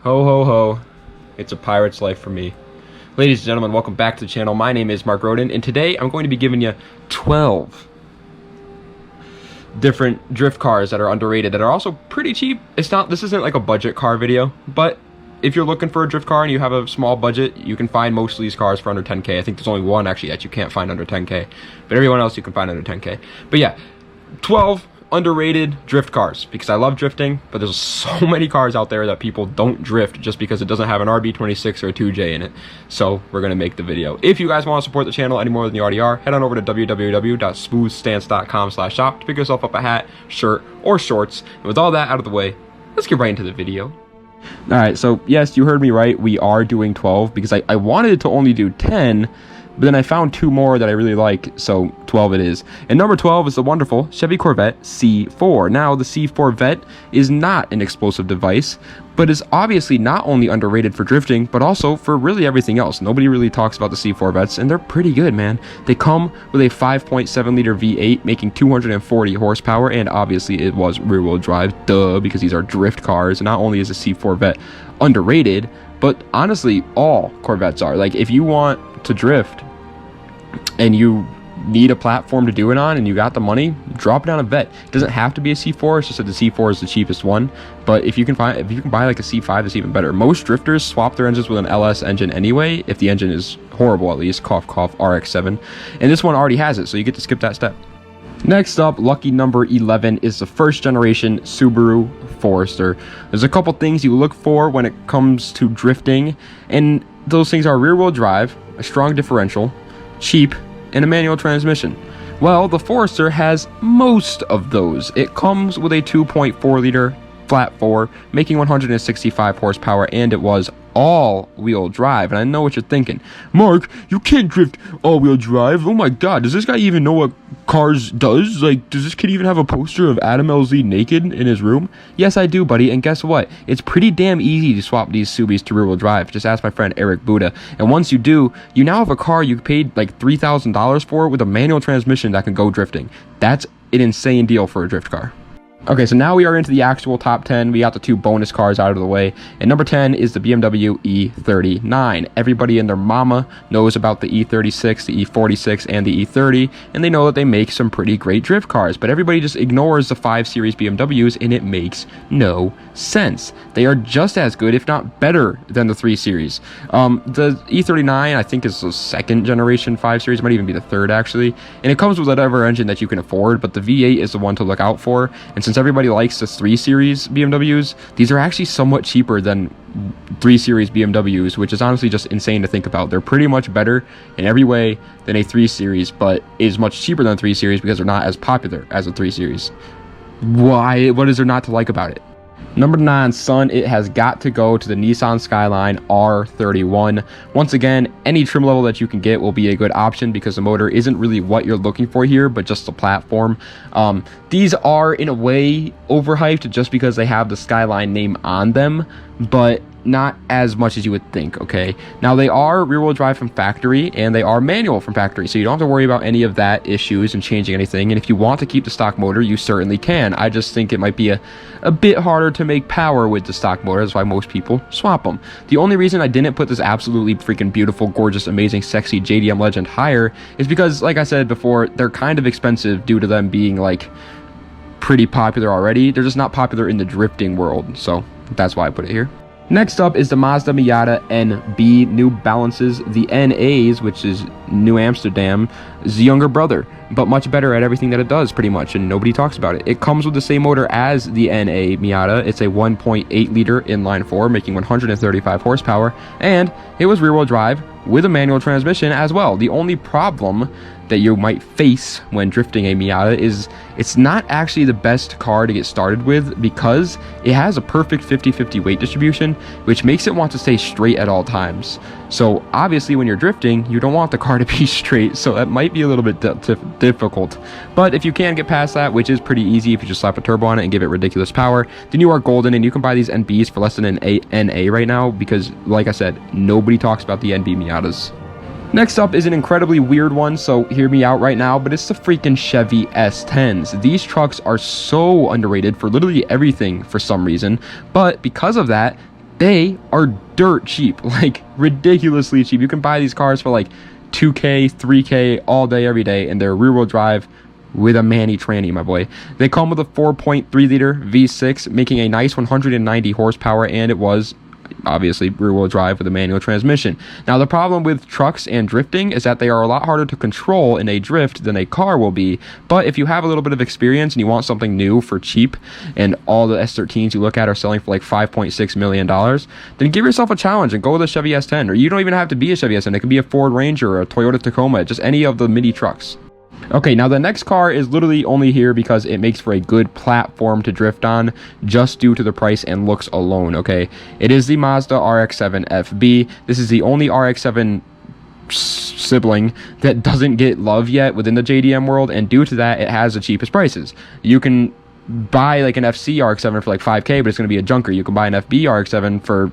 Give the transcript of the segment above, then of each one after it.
Ho ho ho, it's a pirate's life for me. Ladies and gentlemen, welcome back to the channel. My name is Mark Roden, and today I'm going to be giving you 12 different drift cars that are underrated, that are also pretty cheap. This isn't like a budget car video, but if you're looking for a drift car and you have a small budget, you can find most of these cars for under 10K. I think there's only one actually that you can't find under 10K, but everyone else you can find under 10K. But yeah, 12 underrated drift cars, because I love drifting, but there's so many cars out there that people don't drift just because it doesn't have an RB26 or a 2J in it. So we're gonna make the video. If you guys want to support the channel any more than you already are, head on over to www.smoothstance.com/shop to pick yourself up a hat, shirt, or shorts. And with all that out of the way, let's get right into the video. All right, so yes, you heard me right. We are doing 12 because I wanted to only do 10, but then I found two more that I really like, so 12 it is. And number 12 is the wonderful Chevy Corvette C4. Now, the C4 Vet is not an explosive device, but is obviously not only underrated for drifting, but also for really everything else. Nobody really talks about the C4 Vets, and they're pretty good, man. They come with a 5.7-liter V8, making 240 horsepower, and obviously it was rear-wheel drive, duh, because these are drift cars. And not only is the C4 Vet underrated, but honestly, all Corvettes are. Like, if you want to drift, and you need a platform to do it on, and you got the money, drop it on a Vet. It doesn't have to be a C4. It's just that the C4 is the cheapest one. But if you can buy like a C5, it's even better. Most drifters swap their engines with an LS engine anyway, if the engine is horrible, at least. Cough cough, RX-7, and this one already has it, so you get to skip that step. Next up, lucky number 11 is the first generation Subaru Forester. There's a couple things you look for when it comes to drifting, and those things are rear-wheel drive, a strong differential, cheap, and a manual transmission. Well, the Forester has most of those. It comes with a 2.4-liter flat 4, making 165 horsepower, and it was all-wheel drive. And I know what you're thinking, Mark, you can't drift all-wheel drive. Oh my god, does this guy even know what cars does? Like, does this kid even have a poster of Adam LZ naked in his room? Yes, I do, buddy, and guess what? It's pretty damn easy to swap these Subis to rear-wheel drive. Just ask my friend Eric Buda. And once you do, you now have a car you paid like $3,000 for with a manual transmission that can go drifting. That's an insane deal for a drift car. Okay, so now we are into the actual top 10. We got the two bonus cars out of the way. And number 10 is the BMW E39. Everybody and their mama knows about the E36, the E46, and the E30, and they know that they make some pretty great drift cars. But everybody just ignores the 5 Series BMWs, and it makes no sense. They are just as good, if not better, than the 3 Series. The E39, I think, is the second generation 5 Series. It might even be the third, actually. And it comes with whatever engine that you can afford, but the V8 is the one to look out for. And since everybody likes the 3 Series BMWs, these are actually somewhat cheaper than 3 Series BMWs, which is honestly just insane to think about. They're pretty much better in every way than a 3 Series, but is much cheaper than a 3 Series because they're not as popular as a 3 Series. Why? What is there not to like about it? Number 9, son, it has got to go to the Nissan Skyline R31. Once again, any trim level that you can get will be a good option because the motor isn't really what you're looking for here, but just the platform. These are, in a way, overhyped just because they have the Skyline name on them, but not as much as you would think, okay? Now, they are rear-wheel drive from factory, and they are manual from factory, so you don't have to worry about any of that issues and changing anything. And if you want to keep the stock motor, you certainly can. I just think it might be a bit harder to make power with the stock motor. That's why most people swap them. The only reason I didn't put this absolutely freaking beautiful, gorgeous, amazing, sexy JDM Legend higher is because, like I said before, they're kind of expensive due to them being, like, pretty popular already. They're just not popular in the drifting world, so that's why I put it here. Next up is the Mazda Miata NB, New Balances, the NAs, which is New Amsterdam's younger brother, but much better at everything that it does, pretty much, and nobody talks about it. It comes with the same motor as the NA Miata. It's a 1.8-liter inline-4, making 135 horsepower, and it was rear-wheel drive with a manual transmission as well. The only problem that you might face when drifting a Miata is it's not actually the best car to get started with because it has a perfect 50-50 weight distribution, which makes it want to stay straight at all times. So obviously when you're drifting, you don't want the car to be straight, so that might be a little bit difficult. But if you can get past that, which is pretty easy if you just slap a turbo on it and give it ridiculous power, then you are golden, and you can buy these NBs for less than an NA right now because, like I said, nobody talks about the NB Miatas. Next up is an incredibly weird one, so hear me out right now, but it's the freaking Chevy S10s. These trucks are so underrated for literally everything for some reason, but because of that, they are dirt cheap, like ridiculously cheap. You can buy these cars for like 2K, 3K all day, every day, and they're rear-wheel drive with a manny tranny, my boy. They come with a 4.3 liter V6, making a nice 190 horsepower, and it was obviously rear-wheel drive with a manual transmission. Now, the problem with trucks and drifting is that they are a lot harder to control in a drift than a car will be. But if you have a little bit of experience and you want something new for cheap, and all the S13s you look at are selling for like $5.6 million, then give yourself a challenge and go with a Chevy S10. Or you don't even have to be a Chevy S10. It could be a Ford Ranger or a Toyota Tacoma, just any of the mini trucks. Okay, now the next car is literally only here because it makes for a good platform to drift on, just due to the price and looks alone, okay? It is the Mazda RX-7 FB. This is the only RX-7 sibling that doesn't get love yet within the JDM world, and due to that, it has the cheapest prices. You can buy like an FC RX-7 for like 5K, but it's going to be a junker. You can buy an FB RX-7 for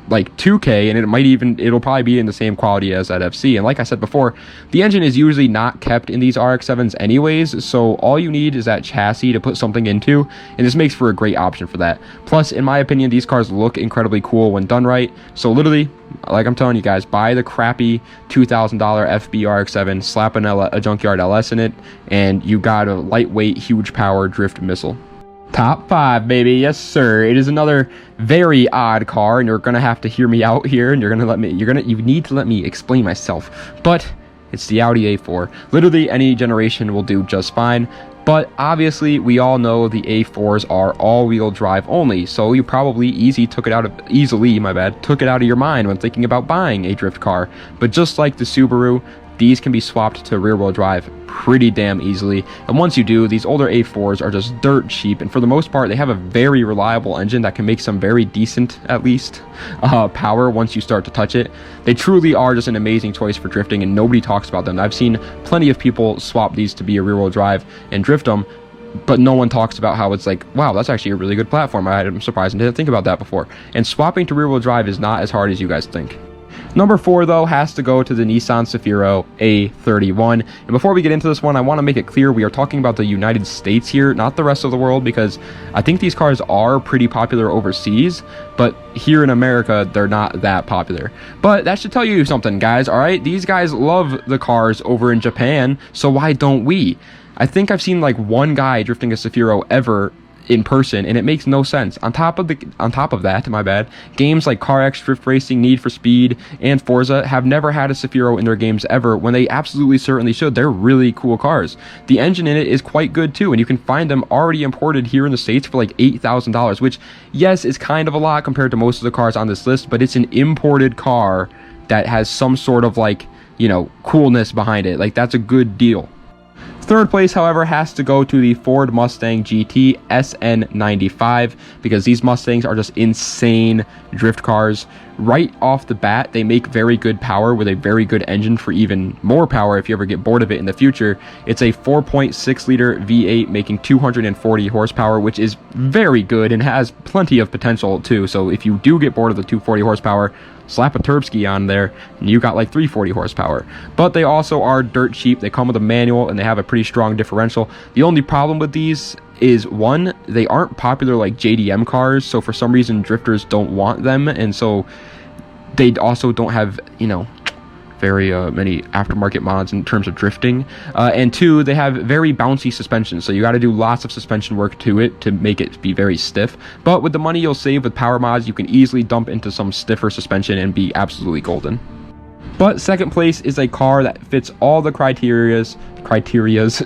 like 2K, and it'll probably be in the same quality as that FC. And like I said before, the engine is usually not kept in these RX-7s anyways, so all you need is that chassis to put something into, and this makes for a great option for that. Plus, in my opinion, these cars look incredibly cool when done right. So literally, like I'm telling you guys, buy the crappy $2,000 FB RX-7, slap a junkyard LS in it, and you got a lightweight, huge power drift missile. Top 5, baby. Yes, sir. It is another very odd car, and you're gonna have to hear me out here, and you need to let me explain myself. But it's the Audi A4. Literally any generation will do just fine. But obviously, we all know the A4s are all-wheel drive only, so you probably took it out of your mind when thinking about buying a drift car. But just like the Subaru, these can be swapped to rear-wheel drive pretty damn easily, and once you do, these older A4s are just dirt cheap, and for the most part, they have a very reliable engine that can make some very decent, at least, power once you start to touch it. They truly are just an amazing choice for drifting, and nobody talks about them. I've seen plenty of people swap these to be a rear-wheel drive and drift them, but no one talks about how it's like, wow, that's actually a really good platform. I'm surprised I didn't think about that before. And swapping to rear-wheel drive is not as hard as you guys think. Number 4, though, has to go to the Nissan Cefiro A31. And before we get into this one, I want to make it clear we are talking about the United States here, not the rest of the world, because I think these cars are pretty popular overseas, but here in America, they're not that popular. But that should tell you something, guys, all right? These guys love the cars over in Japan, so why don't we? I think I've seen like one guy drifting a Cefiro ever in person, and it makes no sense. On top of that, my bad, games like Car X, Drift Racing, Need for Speed, and Forza have never had a Cefiro in their games ever, when they absolutely certainly should. They're really cool cars. The engine in it is quite good too, and you can find them already imported here in the States for like $8,000, which, yes, is kind of a lot compared to most of the cars on this list, but it's an imported car that has some sort of like, you know, coolness behind it. Like, that's a good deal. Third place, however, has to go to the Ford Mustang GT SN95, because these Mustangs are just insane drift cars. Right off the bat, they make very good power with a very good engine for even more power if you ever get bored of it in the future. It's a 4.6 liter V8 making 240 horsepower, which is very good and has plenty of potential too. So if you do get bored of the 240 horsepower, slap a Turbski on there and you got like 340 horsepower. But they also are dirt cheap. They come with a manual and they have a pretty strong differential. The only problem with these is, one, they aren't popular like JDM cars, so for some reason drifters don't want them, and so they also don't have, you know, very many aftermarket mods in terms of drifting. And two, they have very bouncy suspension, so you got to do lots of suspension work to it to make it be very stiff. But with the money you'll save with power mods, you can easily dump into some stiffer suspension and be absolutely golden. But second place is a car that fits all the criterias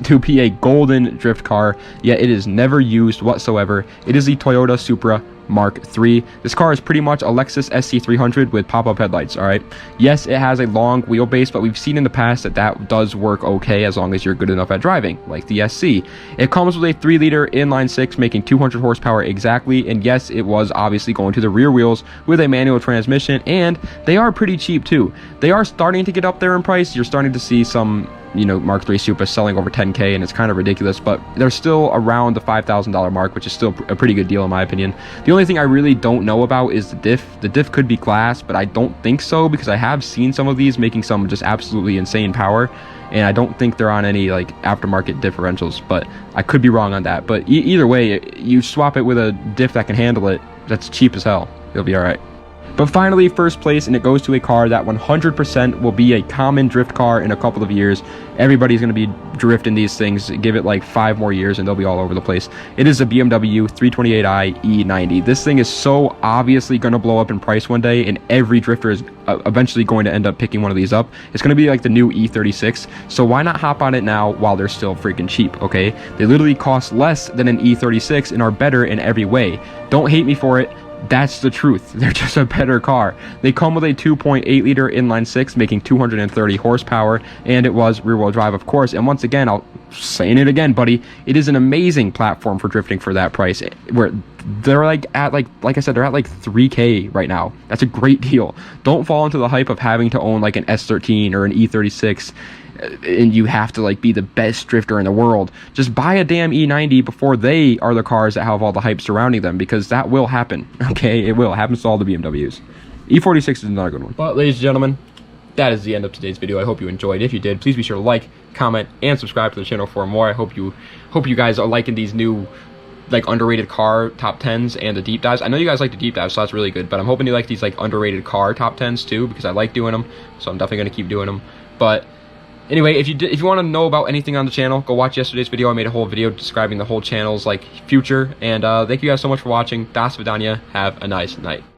to be a golden drift car, yet it is never used whatsoever. It is the Toyota Supra Mark III. This car is pretty much a Lexus SC300 with pop-up headlights, alright? Yes, it has a long wheelbase, but we've seen in the past that that does work okay as long as you're good enough at driving, like the SC. It comes with a 3 liter inline 6 making 200 horsepower exactly, and yes, it was obviously going to the rear wheels with a manual transmission, and they are pretty cheap too. They are starting to get up there in price. You're starting to see some, you know, Mark III Supra selling over 10K, and it's kind of ridiculous, but they're still around the $5,000 mark, which is still a pretty good deal in my opinion. The only thing I really don't know about is the diff. The diff could be glass, but I don't think so, because I have seen some of these making some just absolutely insane power, and I don't think they're on any like aftermarket differentials, but I could be wrong on that. But either way, you swap it with a diff that can handle it, that's cheap as hell. It'll be all right. But finally, first place, and it goes to a car that 100% will be a common drift car in a couple of years. Everybody's going to be drifting these things. Give it like 5 more years and they'll be all over the place. It is a BMW 328i E90. This thing is so obviously going to blow up in price one day, and every drifter is eventually going to end up picking one of these up. It's going to be like the new E36, so why not hop on it now while they're still freaking cheap, okay? They literally cost less than an E36 and are better in every way. Don't hate me for it. That's the truth. They're just a better car. They come with a 2.8 liter inline 6 making 230 horsepower, and it was rear wheel drive, of course. And once again, I'll saying it again, buddy, it is an amazing platform for drifting for that price, where they're like I said, they're at like 3K right now. That's a great deal. Don't fall into the hype of having to own like an S13 or an E36 and you have to like be the best drifter in the world. Just buy a damn E90 before they are the cars that have all the hype surrounding them, because that will happen. Okay, it will. It happens to all the BMWs. E46 is another good one. But ladies and gentlemen, that is the end of today's video. I hope you enjoyed. If you did, please be sure to like, comment, and subscribe to the channel for more. I hope you guys are liking these new like underrated car top 10s and the deep dives. I know you guys like the deep dives, so that's really good, but I'm hoping you like these like underrated car top 10s too, because I like doing them, so I'm definitely going to keep doing them. But anyway, if you want to know about anything on the channel, go watch yesterday's video. I made a whole video describing the whole channel's like future. And thank you guys so much for watching. Das Vidania. Have a nice night.